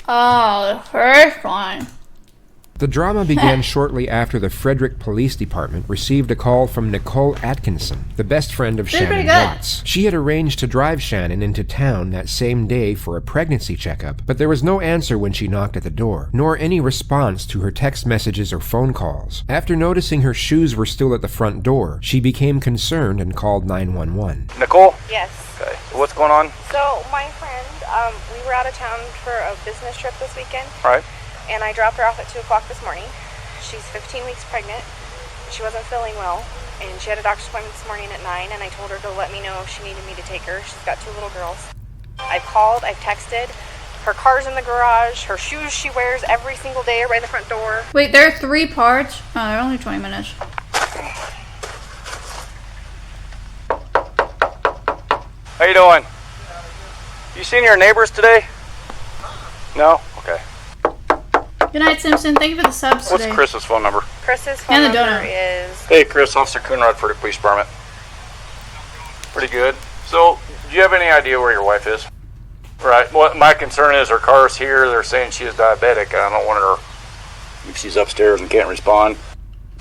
Oh, the first one. The drama began shortly after the Frederick Police Department received a call from Nicole Atkinson, the best friend of Shannon Watts. She had arranged to drive Shannon into town that same day for a pregnancy checkup, but there was no answer when she knocked at the door, nor any response to her text messages or phone calls. After noticing her shoes were still at the front door, she became concerned and called 911. Nicole? Yes. Okay, so what's going on? So my friend, we were out of town for a business trip this weekend. All right. And I dropped her off at 2 o'clock this morning. She's 15 weeks pregnant. She wasn't feeling well, and she had a doctor's appointment this morning at 9, and I told her to let me know if she needed me to take her. She's got 2 little girls. I've called, I've texted. Her car's in the garage. Her shoes she wears every single day are by the front door. Wait, there are 3 parts? Oh, they're only 20 minutes. How you doing? You seen your neighbors today? No? Okay. Good night, Simpson. Thank you for the subs What's today. Chris's phone number? Chris's phone And the number donut. is... Hey, Chris, Officer Coonrod for the police department. Pretty good. So, do you have any idea where your wife is? Right. What my concern is her car's here. They're saying she is diabetic. I don't want her... If she's upstairs and can't respond.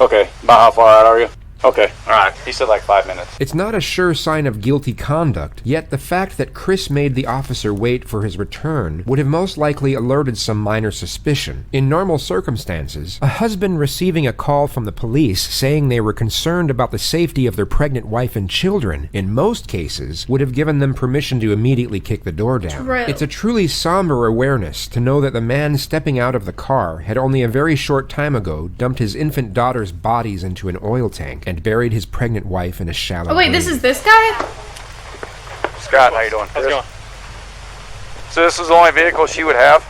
Okay. About how far out are you? Okay, alright. He said like 5 minutes. It's not a sure sign of guilty conduct, yet the fact that Chris made the officer wait for his return would have most likely alerted some minor suspicion. In normal circumstances, a husband receiving a call from the police saying they were concerned about the safety of their pregnant wife and children, in most cases, would have given them permission to immediately kick the door down. True. It's a truly somber awareness to know that the man stepping out of the car had only a very short time ago dumped his infant daughter's bodies into an oil tank and buried his pregnant wife in a shallow Oh, wait, grave. this is this guy? Scott, how you doing? How's it going? So this is the only vehicle she would have?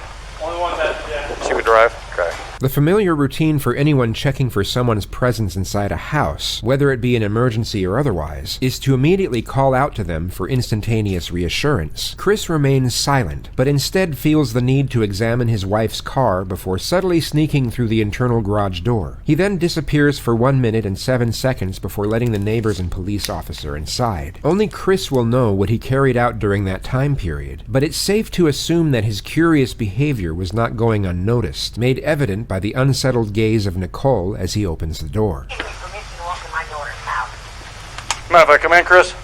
Only one that, She would drive? Okay. The familiar routine for anyone checking for someone's presence inside a house, whether it be an emergency or otherwise, is to immediately call out to them for instantaneous reassurance. Chris remains silent, but instead feels the need to examine his wife's car before subtly sneaking through the internal garage door. He then disappears for 1 minute and 7 seconds before letting the neighbors and police officer inside. Only Chris will know what he carried out during that time period, but it's safe to assume that his curious behavior was not going unnoticed, made evident by the unsettled gaze of Nicole as he opens the door. Mind if I come in, Chris?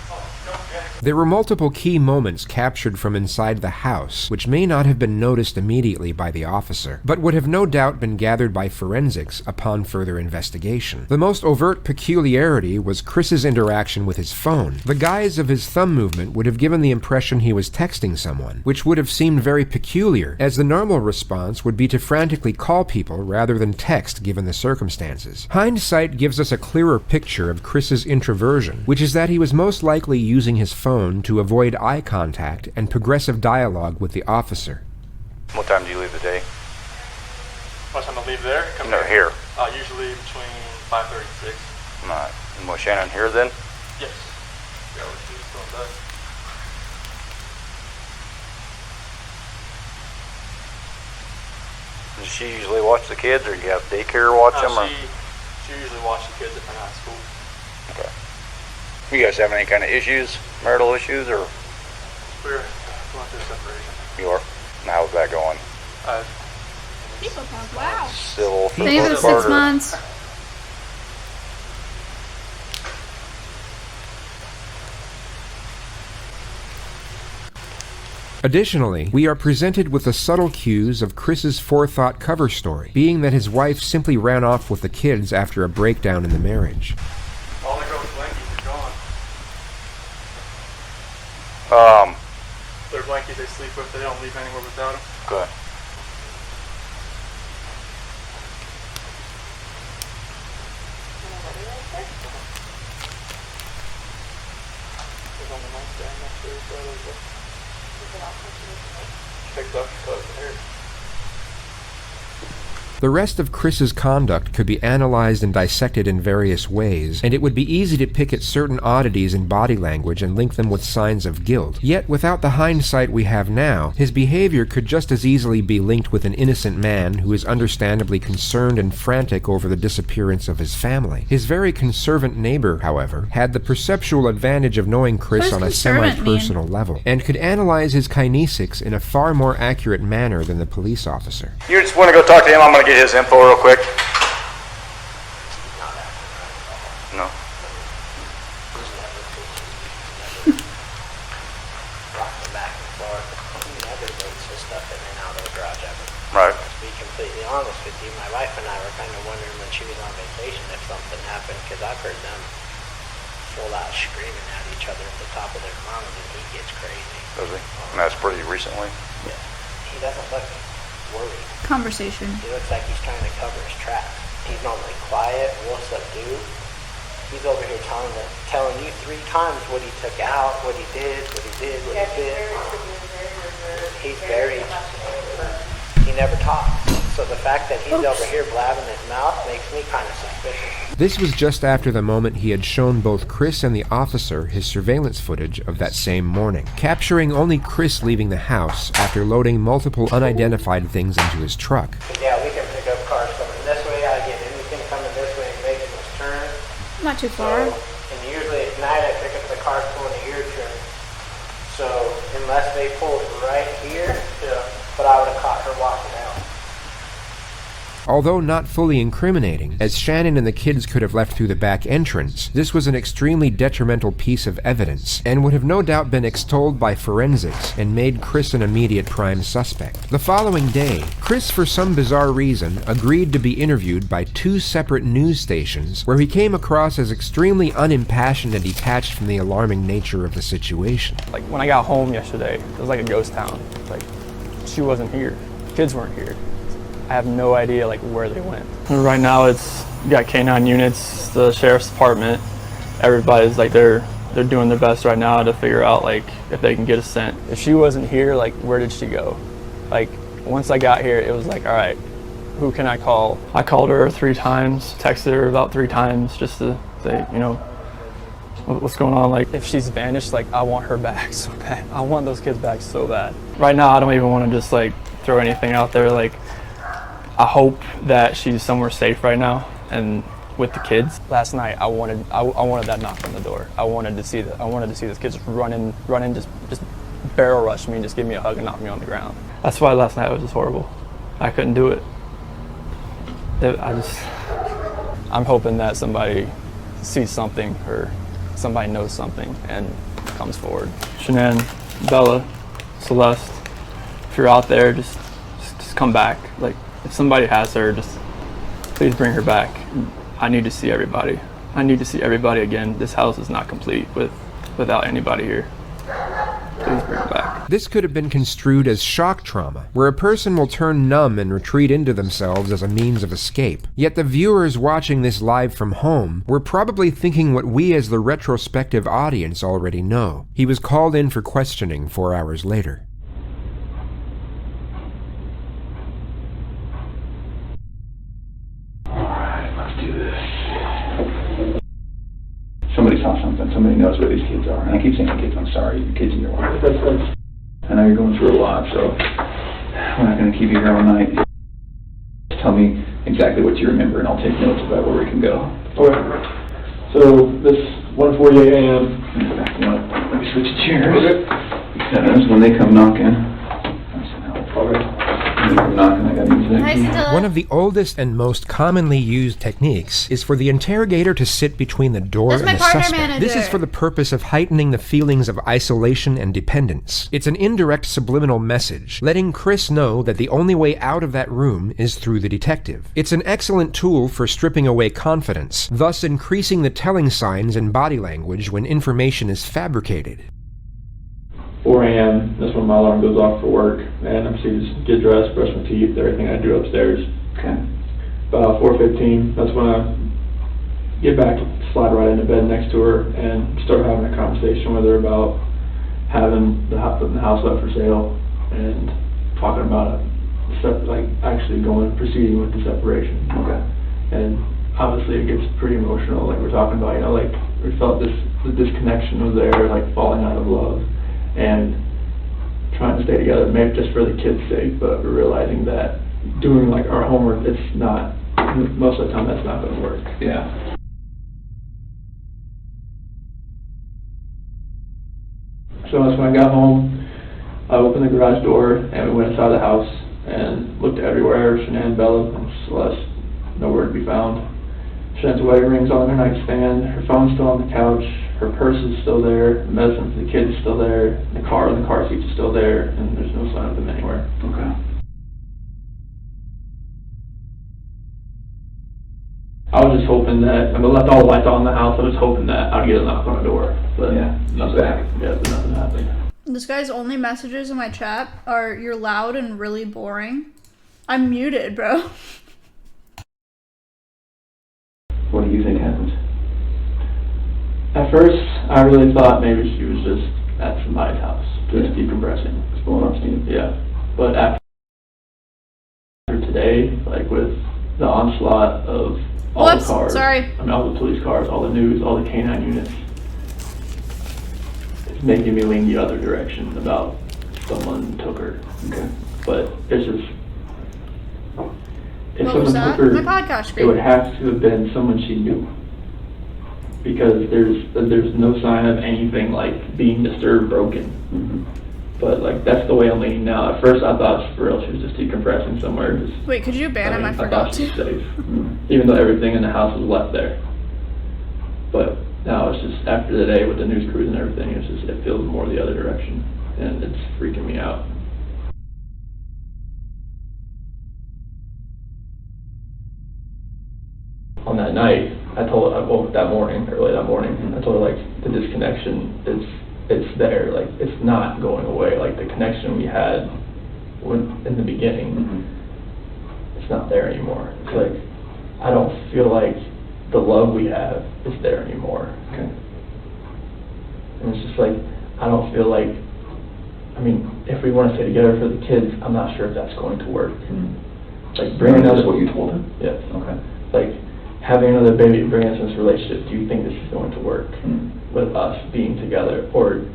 There were multiple key moments captured from inside the house, which may not have been noticed immediately by the officer, but would have no doubt been gathered by forensics upon further investigation. The most overt peculiarity was Chris's interaction with his phone. The guise of his thumb movement would have given the impression he was texting someone, which would have seemed very peculiar, as the normal response would be to frantically call people rather than text given the circumstances. Hindsight gives us a clearer picture of Chris's introversion, which is that he was most likely using his phone to avoid eye contact and progressive dialogue with the officer. What time do you leave the day? what time I leave there? Come No, here. Usually between 5:30 and 6. Not. And was Shannon here then? Yes. Yeah, she's still in bed. Does she usually watch the kids, or you have daycare watch them? Or? She usually watches the kids if they're not at school. Okay. You guys have any kind of issues, marital issues, or We're going through separation. you are? And how's that going? Wow. Civil. Thank you for the 6 barter? months. Additionally, we are presented with the subtle cues of Chris's forethought cover story, being that his wife simply ran off with the kids after a breakdown in the marriage. All the girls' blankies are gone. Their blankies they sleep with, they don't leave anywhere without them. Good. There's only one stand next to her, so there's picked up, cut her hair. The rest of Chris's conduct could be analyzed and dissected in various ways, and it would be easy to pick at certain oddities in body language and link them with signs of guilt. Yet, without the hindsight we have now, his behavior could just as easily be linked with an innocent man who is understandably concerned and frantic over the disappearance of his family. His very conservant neighbor, however, had the perceptual advantage of knowing Chris on a semi-personal level, and could analyze his kinesics in a far more accurate manner than the police officer. You just want to go talk to him? I'm going to get his info real quick. No. Right. To be completely honest with you, my wife and I were kind of wondering when she was on vacation if something happened, because I've heard them full out screaming at each other at the top of their lungs, and he gets crazy. Does he? And that's pretty recently. Yeah. He doesn't look worried. Conversation. He looks like he's trying to cover his tracks. He's normally quiet, real subdued. He's over here telling you 3 times what he took out, what he did. He's very. He never talks. So the fact that he's over here blabbing his mouth makes me kind of suspicious. This was just after the moment he had shown both Chris and the officer his surveillance footage of that same morning, capturing only Chris leaving the house after loading multiple unidentified things into his truck. Yeah, we can pick up cars coming this way. I get anything coming this way and making this turn. Not too far. And usually at night I pick up the cars pulling a your turn. So unless they pulled right here, but I would have caught her walking out. Although not fully incriminating, as Shannon and the kids could have left through the back entrance, this was an extremely detrimental piece of evidence, and would have no doubt been extolled by forensics and made Chris an immediate prime suspect. The following day, Chris, for some bizarre reason, agreed to be interviewed by 2 separate news stations, where he came across as extremely unimpassioned and detached from the alarming nature of the situation. Like, when I got home yesterday, it was like a ghost town. Like, she wasn't here. Kids weren't here. I have no idea like where they went. Right now you got K9 units, the sheriff's department. Everybody's like they're doing their best right now to figure out like if they can get a scent. If she wasn't here, like where did she go? Like once I got here, it was like, all right, who can I call? I called her 3 times, texted her about 3 times just to say, you know, what's going on. Like if she's vanished, like I want her back so bad. I want those kids back so bad. Right now I don't even want to just like throw anything out there. Like I hope that she's somewhere safe right now and with the kids. Last night I wanted that knock on the door. I wanted to see those kids running, just barrel rush me and just give me a hug and knock me on the ground. That's why last night was just horrible. I couldn't do it. I'm hoping that somebody sees something or somebody knows something and comes forward. Shanann, Bella, Celeste, if you're out there, just come back. Like, if somebody has her, just please bring her back. I need to see everybody. I need to see everybody again. This house is not complete without anybody here. Please bring her back. This could have been construed as shock trauma, where a person will turn numb and retreat into themselves as a means of escape. Yet the viewers watching this live from home were probably thinking what we as the retrospective audience already know. He was called in for questioning 4 hours later. Somebody saw something. Somebody knows where these kids are. And I keep saying kids, I'm sorry, the kids in your life. I know you're going through a lot, so we're not going to keep you here all night. Just tell me exactly what you remember, and I'll take notes about where we can go. Okay. So this 1:48 a.m. Let me switch chairs. Because when they come knocking, one of the oldest and most commonly used techniques is for the interrogator to sit between the door and the suspect. This is for the purpose of heightening the feelings of isolation and dependence. It's an indirect subliminal message, letting Chris know that the only way out of that room is through the detective. It's an excellent tool for stripping away confidence, thus increasing the telling signs and body language when information is fabricated. 4 a.m. That's when my alarm goes off for work, and I'm just get dressed, brush my teeth, everything I do upstairs. Okay. About 4:15, that's when I get back, slide right into bed next to her, and start having a conversation with her about having the house up for sale, and talking about actually proceeding with the separation. Okay. And obviously it gets pretty emotional, like we're talking about, we felt the disconnection was there, like falling out of love, and trying to stay together, maybe just for the kids' sake, but we're realizing that doing like our homework, it's not, most of the time that's not going to work. Yeah. So that's when I got home, I opened the garage door and we went inside the house and looked everywhere. Shanann, Bella, and Celeste, nowhere to be found. Shanann's wedding ring's on her nightstand, her phone's still on the couch, her purse is still there, the medicine for the kids is still there, the car and the car seats are still there, and there's no sign of them anywhere. Okay. I was just hoping that, left all the lights on in the house, I was hoping that I'd get a knock on the door, but Yeah, nothing happened. Yeah, but nothing happened. This guy's only messages in my chat are, "You're loud and really boring." I'm muted, bro. What do you think happened? At first, I really thought maybe she was just at somebody's house, just decompressing. Just blowing off steam? Yeah, but after today, like with the onslaught of all Whoops, the cars, sorry. all the police cars, all the news, all the canine units, it's making me lean the other direction about someone took her. Okay. But it's just, if What was someone that? took her, My podcast it would screen. have to have been someone she knew. Because there's no sign of anything like being disturbed, broken. Mm-hmm. But like that's the way I'm leaning now. At first I thought for real she was just decompressing somewhere. Wait, could you ban him? I I forgot thought she was to. safe, even though everything in the house was left there. But now it's just after the day with the news crews and everything, it feels more the other direction, and it's freaking me out. On that night, I woke up that morning, early that morning, I told her like the disconnection, it's there, like it's not going away, like the connection we had in the beginning, it's not there anymore. It's like, I don't feel like the love we have is there anymore. Okay. And it's just like, I don't feel like, if we want to stay together for the kids, I'm not sure if that's going to work. Like bringing That's us, what you told him? yes. Okay. Like, having another baby, bringing us into this relationship, do you think this is going to work with us being together? Or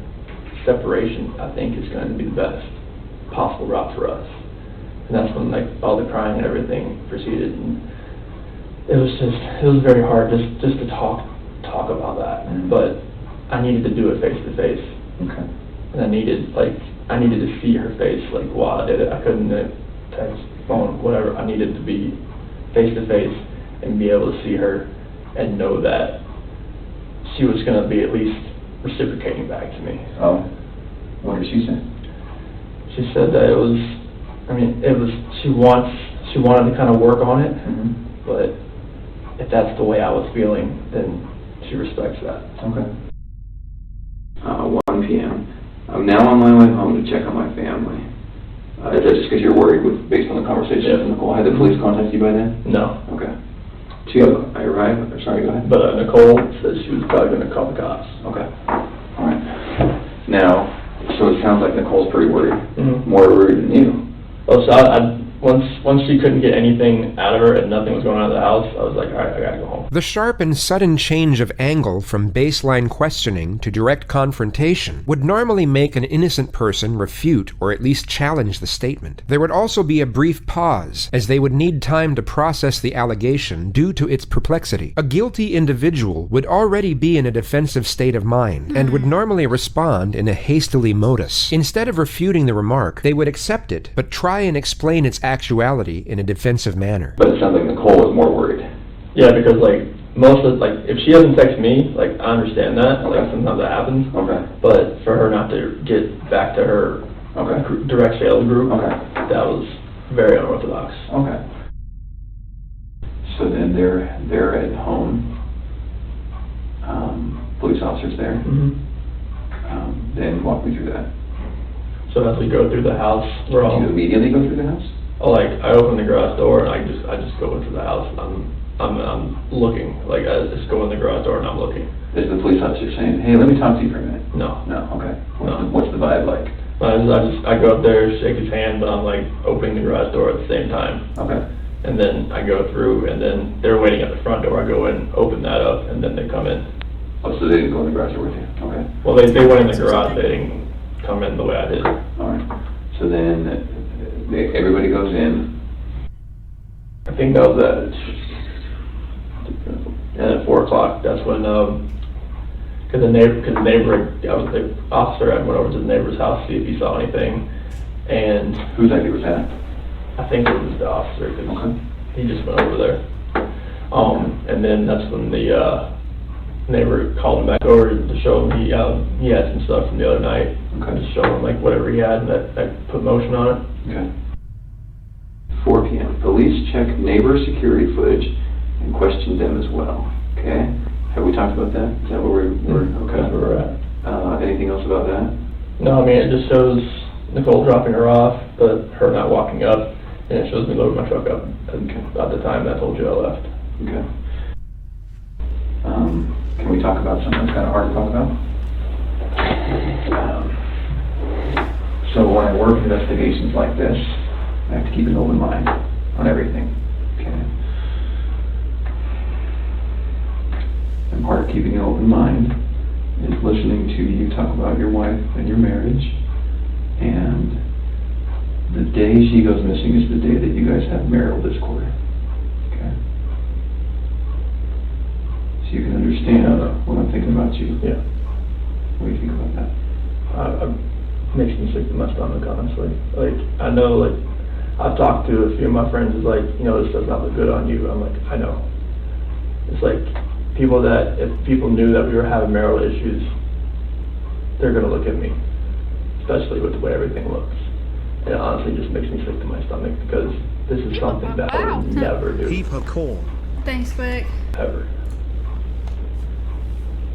separation, I think, is going to be the best possible route for us. And that's when like all the crying and everything proceeded. And it was very hard just to talk about that. But I needed to do it face to face. Okay. And I needed to see her face like while I did it. I couldn't text, phone, whatever. I needed to be face to face and be able to see her and know that she was going to be at least reciprocating back to me. Oh, what did she say? She said that she wanted to kind of work on it, but if that's the way I was feeling, then she respects that. Okay. 1 p.m. I'm now on my way home to check on my family. Is that just because you're worried based on the conversation with Nicole? Had the police contact you by then? No. Okay. 2, I arrive, sorry, go ahead. But Nicole said she was probably going to call the cops. Okay. All right. Now, so it sounds like Nicole's pretty worried. More worried than you. Oh, so once she couldn't get anything out of her and nothing was going on in the house, I was like, all right, I gotta go home. The sharp and sudden change of angle from baseline questioning to direct confrontation would normally make an innocent person refute or at least challenge the statement. There would also be a brief pause, as they would need time to process the allegation due to its perplexity. A guilty individual would already be in a defensive state of mind and would normally respond in a hastily modus. Instead of refuting the remark, they would accept it, but try and explain its actuality in a defensive manner. But it sounds like Nicole was more worried. Yeah, because like if she doesn't text me, like I understand that, like sometimes that happens. Okay. But for her not to get back to her direct sales group, that was very unorthodox. Okay. So then they're at home. Police officers there. Then walk me through that. So as we go through the house, we're all. Do you immediately go through the house? Oh, like I open the garage door and I just go into the house. I'm looking, like I just go in the garage door and I'm looking. Is the police officer saying, "Hey, let me talk to you for a minute"? No. No. Okay. No. What's the vibe like? I go up there, shake his hand, but I'm like opening the garage door at the same time. Okay. And then I go through, and then they're waiting at the front door. I go in, open that up, and then they come in. Oh, so they didn't go in the garage door with you? Okay. Well, they went in the garage. They didn't come in the way I did. All right. So then everybody goes in. I think that was at 4 o'clock. That's when, because the officer had went over to the neighbor's house to see if he saw anything, and Whose idea was that? I think it was the officer, because Okay. he just went over there. And then that's when the neighbor called him back over to show him he had some stuff from the other night. Okay. Just show him like whatever he had, and that put motion on it. Okay. 4 p.m. Police check neighbor security footage and question them as well. Okay. Have we talked about that? Is that where we're okay? That's where we're at. Anything else about that? No, I mean, it just shows Nicole dropping her off, but her not walking up, and it shows me loading my truck up at the time that I told you I left. Okay. Can we talk about something that's kind of hard to talk about? So when I work investigations like this, I have to keep an open mind on everything. Okay. And part of keeping an open mind is listening to you talk about your wife and your marriage. And the day she goes missing is the day that you guys have marital discord. Okay. So you can understand what I'm thinking about you. Yeah. What do you think about that? Makes me sick to my stomach, honestly. Like, I know, like, I've talked to a few of my friends, is like, you know, this does not look good on you. I'm like, I know. It's like, if people knew that we were having marital issues, they're gonna look at me, especially with the way everything looks. And it honestly just makes me sick to my stomach, because this is something that I would never do. Keep her cool. Thanks, Vic. Ever.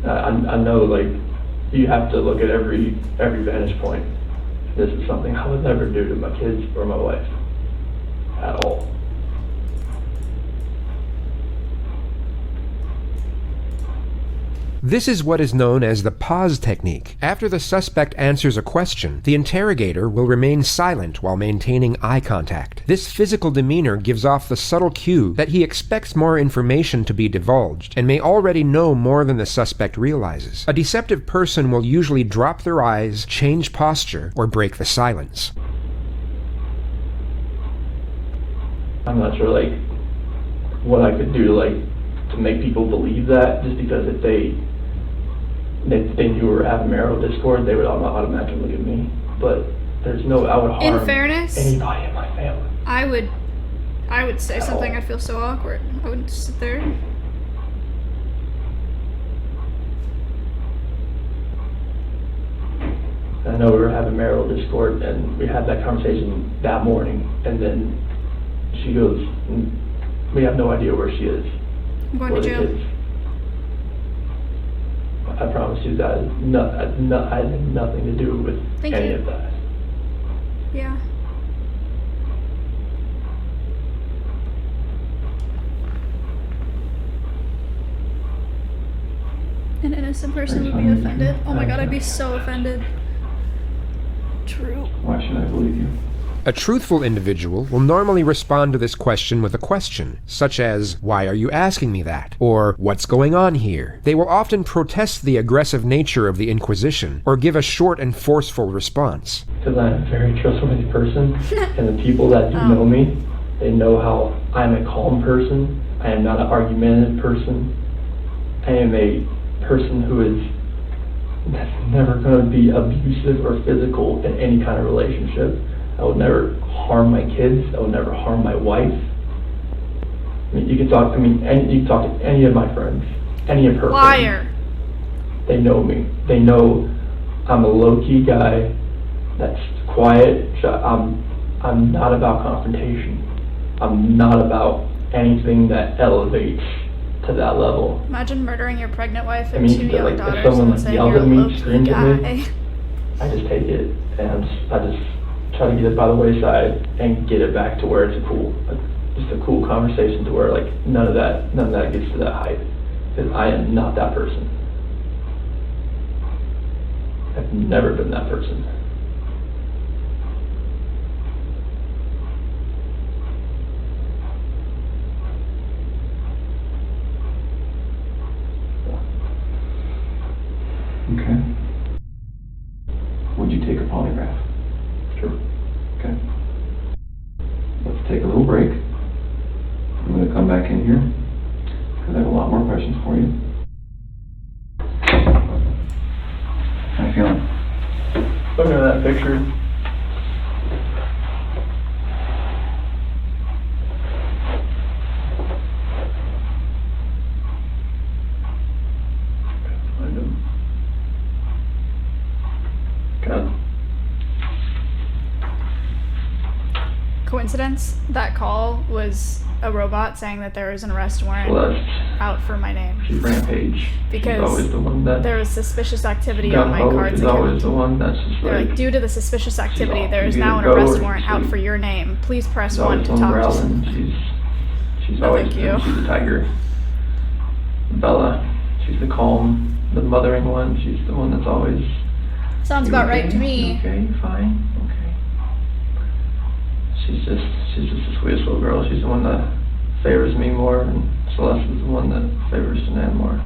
I know, like, you have to look at every vantage point. This is something I would never do to my kids or my wife. At all. This is what is known as the pause technique. After the suspect answers a question, the interrogator will remain silent while maintaining eye contact. This physical demeanor gives off the subtle cue that he expects more information to be divulged and may already know more than the suspect realizes. A deceptive person will usually drop their eyes, change posture, or break the silence. I'm not sure, like, what I could do, like, to make people believe that, just because if they knew we were having marital discord, they would automatically look at me. But there's no, I would harm In fairness, anybody in my family. I would say At something. all. I feel so awkward. I would just sit there. I know we were having marital discord, and we had that conversation that morning, and then she goes, we have no idea where she is. I'm going or to the jail. kids. I promise you that I had nothing to do with Thank any you. of that. Yeah. An innocent person would be offended. Oh my god, I'd be so offended. True. Why should I believe you? A truthful individual will normally respond to this question with a question, such as, "Why are you asking me that?" or "What's going on here?" They will often protest the aggressive nature of the inquisition, or give a short and forceful response. Because I'm a very trustworthy person, and the people that do know me, they know how I'm a calm person. I am not an argumentative person. I am a person who is never going to be abusive or physical in any kind of relationship. I would never harm my kids. I would never harm my wife. I mean, you can talk to any of my friends, any of her Liar. friends. They know me. They know I'm a low-key guy that's quiet. I'm not about confrontation. I'm not about anything that elevates to that level. Imagine murdering your pregnant wife I and mean, two young like, if daughters someone and saying yelled you're a at me, low-key screamed at guy. me, I just take it, and I just try to get it by the wayside and get it back to where it's just a cool conversation, to where, like, none of that gets to that height, because I am not that person. I've never been that person. Okay. Would you take a polygraph? Sure. Okay. Let's take a little break. I'm going to come back in here because I have a lot more questions for you. How you feeling? Looking at that picture, God. Coincidence? That call was a robot saying that there is an arrest warrant Celeste, out for my name. she's Rampage. Because she's always the one that there was suspicious activity got on my hold. cards She's always account. the one that's just They're like, like, due to the suspicious activity, all- there is you now an either go arrest or warrant out sleep. for your name. Please press she's 1 always to the one talk to growling. someone. She's No, always thank you. she's the tiger. Bella, she's the calm, the mothering one. She's the one that's always. Sounds "You about okay? right to me. You okay, you fine, okay. She's just the sweetest little girl. She's the one that favors me more, and Celeste is the one that favors Sinan more.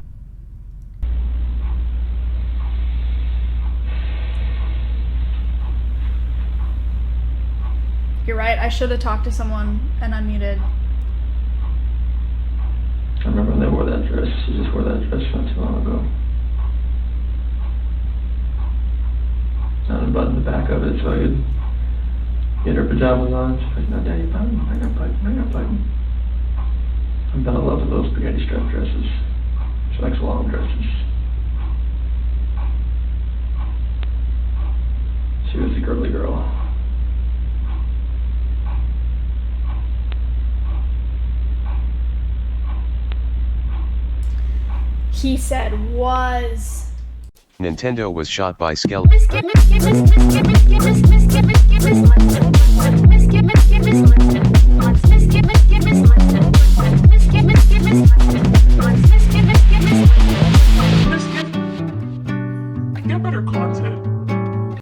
You're right, I should have talked to someone and unmuted. I remember when they wore that dress. She just wore that dress not too long ago. And a button in the back of it so I could get her pajamas on. She's like, no, Daddy, button. I got button. I got button. I'm gonna love those spaghetti strap dresses. She likes long dresses. She was a girly girl. He said was. Nintendo was shot by Skell. I get better content.